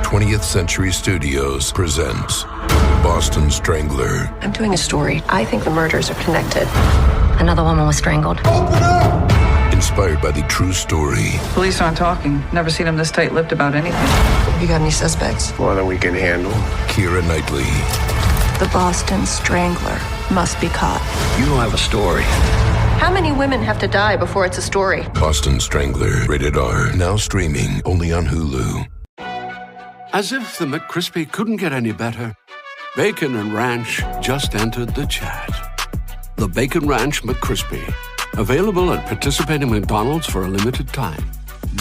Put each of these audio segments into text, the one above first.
20th Century Studios presents Boston Strangler. I'm doing a story. I think the murders are connected. Another woman was strangled. Open up! Inspired by the true story. Police aren't talking. Never seen them this tight-lipped about anything. You got any suspects? More than we can handle. Keira Knightley. The Boston Strangler must be caught. You don't have a story. How many women have to die before it's a story? Boston Strangler. Rated R. Now streaming only on Hulu. As if the McCrispy couldn't get any better, Bacon and Ranch just entered the chat. The Bacon Ranch McCrispy, available at participating McDonald's for a limited time.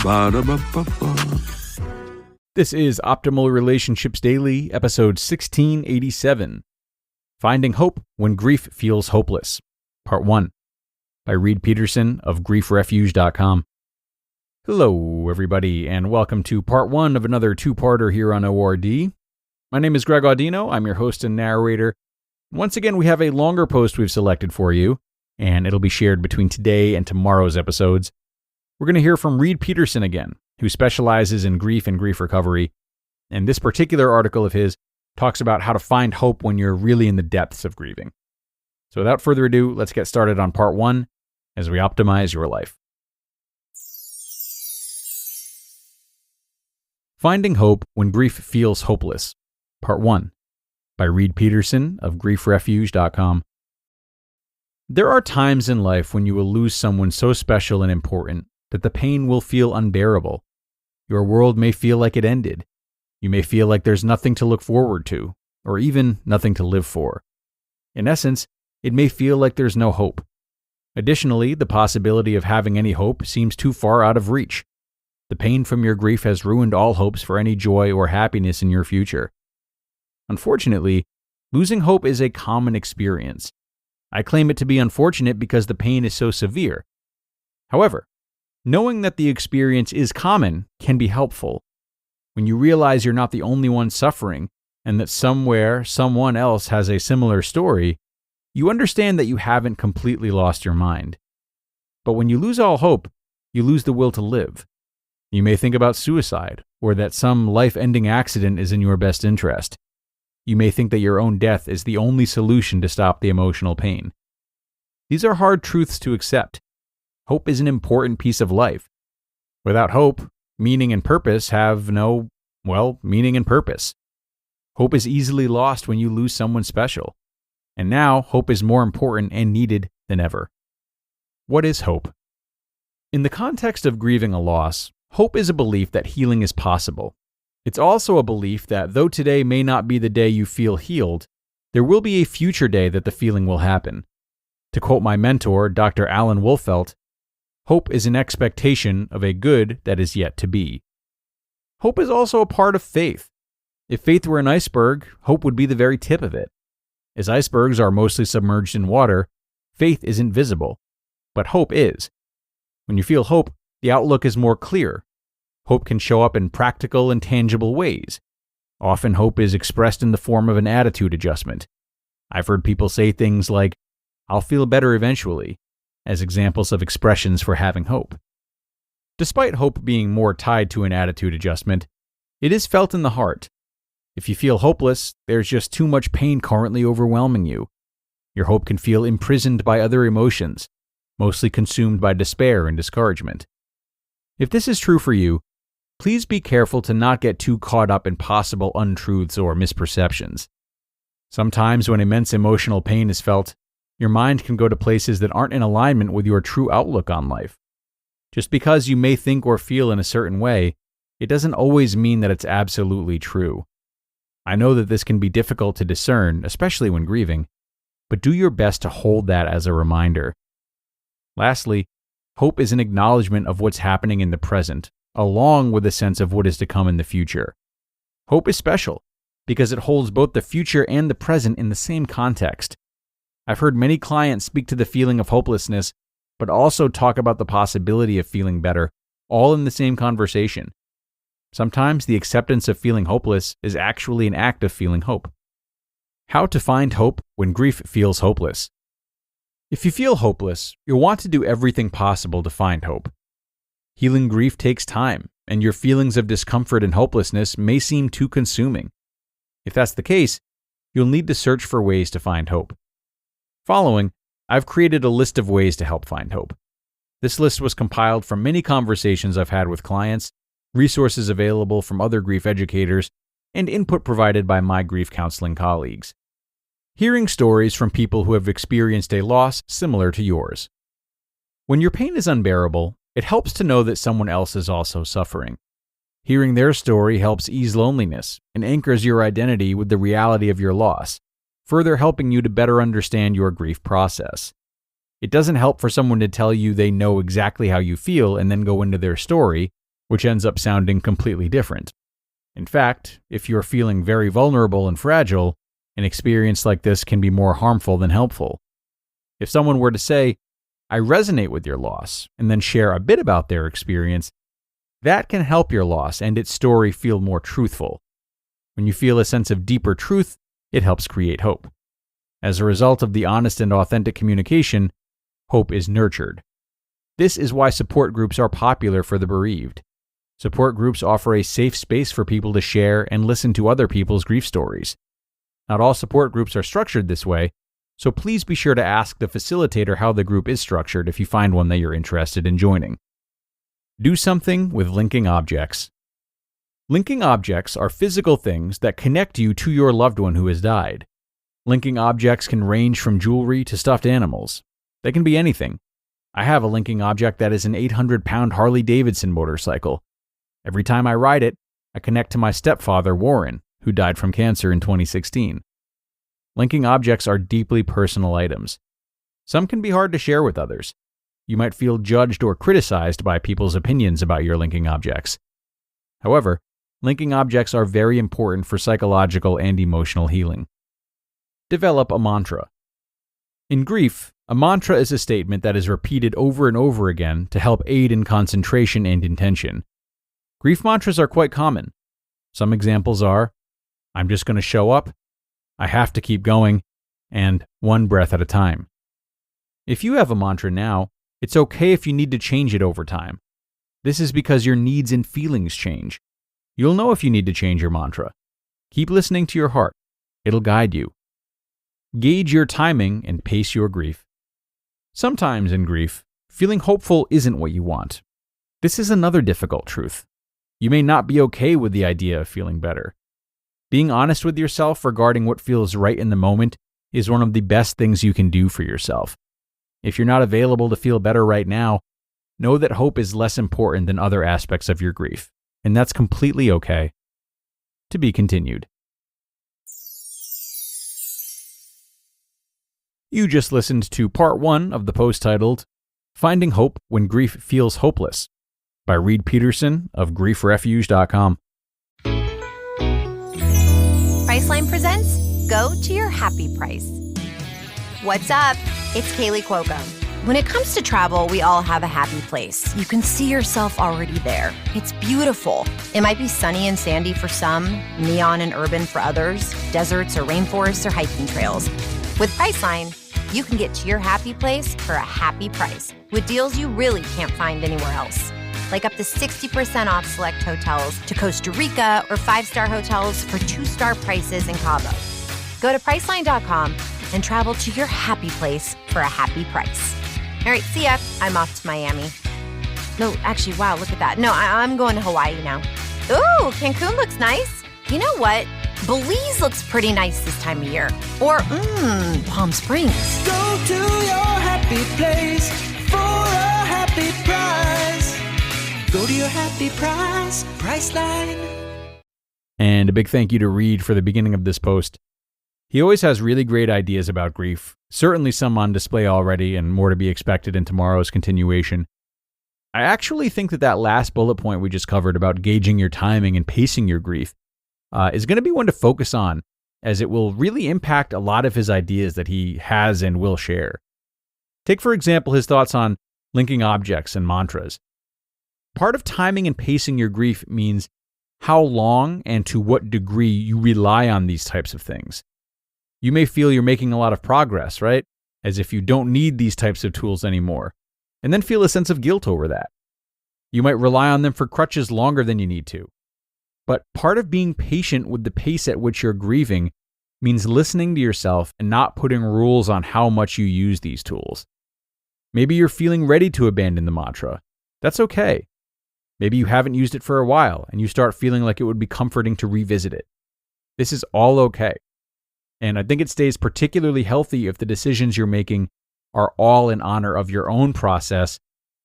Ba-da-ba-ba-ba. This is Optimal Relationships Daily, episode 1687. Finding Hope When Grief Feels Hopeless, Part 1, by Reid Peterson of griefrefuge.com. Hello, everybody, and welcome to Part 1 of another two-parter here on ORD. My name is Greg Audino. I'm your host and narrator. Once again, we have a longer post we've selected for you, and it'll be shared between today and tomorrow's episodes. We're going to hear from Reid Peterson again, who specializes in grief and grief recovery, and this particular article of his talks about how to find hope when you're really in the depths of grieving. So without further ado, let's get started on Part 1 as we optimize your life. Finding Hope When Grief Feels Hopeless, Part 1, by Reid Peterson of griefrefuge.com. There are times in life when you will lose someone so special and important that the pain will feel unbearable. Your world may feel like it ended. You may feel like there's nothing to look forward to, or even nothing to live for. In essence, it may feel like there's no hope. Additionally, the possibility of having any hope seems too far out of reach. The pain from your grief has ruined all hopes for any joy or happiness in your future. Unfortunately, losing hope is a common experience. I claim it to be unfortunate because the pain is so severe. However, knowing that the experience is common can be helpful. When you realize you're not the only one suffering and that somewhere someone else has a similar story, you understand that you haven't completely lost your mind. But when you lose all hope, you lose the will to live. You may think about suicide, or that some life-ending accident is in your best interest. You may think that your own death is the only solution to stop the emotional pain. These are hard truths to accept. Hope is an important piece of life. Without hope, meaning and purpose have no, meaning and purpose. Hope is easily lost when you lose someone special. And now, hope is more important and needed than ever. What is hope? In the context of grieving a loss, hope is a belief that healing is possible. It's also a belief that though today may not be the day you feel healed, there will be a future day that the feeling will happen. To quote my mentor, Dr. Alan Wolfelt, hope is an expectation of a good that is yet to be. Hope is also a part of faith. If faith were an iceberg, hope would be the very tip of it. As icebergs are mostly submerged in water, faith isn't visible, but hope is. When you feel hope, the outlook is more clear. Hope can show up in practical and tangible ways. Often hope is expressed in the form of an attitude adjustment. I've heard people say things like, "I'll feel better eventually," as examples of expressions for having hope. Despite hope being more tied to an attitude adjustment, it is felt in the heart. If you feel hopeless, there's just too much pain currently overwhelming you. Your hope can feel imprisoned by other emotions, mostly consumed by despair and discouragement. If this is true for you, please be careful to not get too caught up in possible untruths or misperceptions. Sometimes when immense emotional pain is felt, your mind can go to places that aren't in alignment with your true outlook on life. Just because you may think or feel in a certain way, it doesn't always mean that it's absolutely true. I know that this can be difficult to discern, especially when grieving, but do your best to hold that as a reminder. Lastly, hope is an acknowledgement of what's happening in the present, along with a sense of what is to come in the future. Hope is special because it holds both the future and the present in the same context. I've heard many clients speak to the feeling of hopelessness, but also talk about the possibility of feeling better, all in the same conversation. Sometimes the acceptance of feeling hopeless is actually an act of feeling hope. How to find hope when grief feels hopeless. If you feel hopeless, you'll want to do everything possible to find hope. Healing grief takes time, and your feelings of discomfort and hopelessness may seem too consuming. If that's the case, you'll need to search for ways to find hope. Following, I've created a list of ways to help find hope. This list was compiled from many conversations I've had with clients, resources available from other grief educators, and input provided by my grief counseling colleagues. Hearing stories from people who have experienced a loss similar to yours. When your pain is unbearable, it helps to know that someone else is also suffering. Hearing their story helps ease loneliness and anchors your identity with the reality of your loss, further helping you to better understand your grief process. It doesn't help for someone to tell you they know exactly how you feel and then go into their story, which ends up sounding completely different. In fact, if you're feeling very vulnerable and fragile, an experience like this can be more harmful than helpful. If someone were to say, "I resonate with your loss," and then share a bit about their experience, that can help your loss and its story feel more truthful. When you feel a sense of deeper truth, it helps create hope. As a result of the honest and authentic communication, hope is nurtured. This is why support groups are popular for the bereaved. Support groups offer a safe space for people to share and listen to other people's grief stories. Not all support groups are structured this way, so please be sure to ask the facilitator how the group is structured if you find one that you're interested in joining. Do something with linking objects. Linking objects are physical things that connect you to your loved one who has died. Linking objects can range from jewelry to stuffed animals. They can be anything. I have a linking object that is an 800-pound Harley-Davidson motorcycle. Every time I ride it, I connect to my stepfather, Warren, who died from cancer in 2016. Linking objects are deeply personal items. Some can be hard to share with others. You might feel judged or criticized by people's opinions about your linking objects. However, linking objects are very important for psychological and emotional healing. Develop a mantra. In grief, a mantra is a statement that is repeated over and over again to help aid in concentration and intention. Grief mantras are quite common. Some examples are, "I'm just going to show up," "I have to keep going," and "one breath at a time." If you have a mantra now, it's okay if you need to change it over time. This is because your needs and feelings change. You'll know if you need to change your mantra. Keep listening to your heart. It'll guide you. Gauge your timing and pace your grief. Sometimes in grief, feeling hopeful isn't what you want. This is another difficult truth. You may not be okay with the idea of feeling better. Being honest with yourself regarding what feels right in the moment is one of the best things you can do for yourself. If you're not available to feel better right now, know that hope is less important than other aspects of your grief, and that's completely okay. To be continued. You just listened to part 1 of the post titled, "Finding Hope When Grief Feels Hopeless" by Reid Peterson of griefrefuge.com. Priceline presents Go to Your Happy Price. What's up? It's Kaylee Cuoco. When it comes to travel, we all have a happy place. You can see yourself already there. It's beautiful. It might be sunny and sandy for some, neon and urban for others, deserts or rainforests or hiking trails. With Priceline, you can get to your happy place for a happy price with deals you really can't find anywhere else. Like up to 60% off select hotels to Costa Rica or 5-star hotels for 2-star prices in Cabo. Go to Priceline.com and travel to your happy place for a happy price. All right, see ya. I'm off to Miami. No, actually, wow, look at that. No, I'm going to Hawaii now. Ooh, Cancun looks nice. You know what? Belize looks pretty nice this time of year. Or, Palm Springs. Go to your happy place for a happy price. Go to your happy price, Priceline. And a big thank you to Reid for the beginning of this post. He always has really great ideas about grief, certainly some on display already and more to be expected in tomorrow's continuation. I actually think that last bullet point we just covered about gauging your timing and pacing your grief is going to be one to focus on, as it will really impact a lot of his ideas that he has and will share. Take, for example, his thoughts on linking objects and mantras. Part of timing and pacing your grief means how long and to what degree you rely on these types of things. You may feel you're making a lot of progress, right? As if you don't need these types of tools anymore, and then feel a sense of guilt over that. You might rely on them for crutches longer than you need to. But part of being patient with the pace at which you're grieving means listening to yourself and not putting rules on how much you use these tools. Maybe you're feeling ready to abandon the mantra. That's okay. Maybe you haven't used it for a while and you start feeling like it would be comforting to revisit it. This is all okay. And I think it stays particularly healthy if the decisions you're making are all in honor of your own process,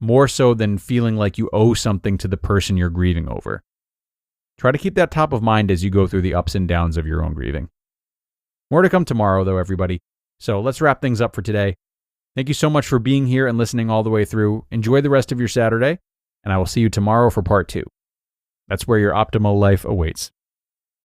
more so than feeling like you owe something to the person you're grieving over. Try to keep that top of mind as you go through the ups and downs of your own grieving. More to come tomorrow, though, everybody. So let's wrap things up for today. Thank you so much for being here and listening all the way through. Enjoy the rest of your Saturday, and I will see you tomorrow for part 2. That's where your optimal life awaits.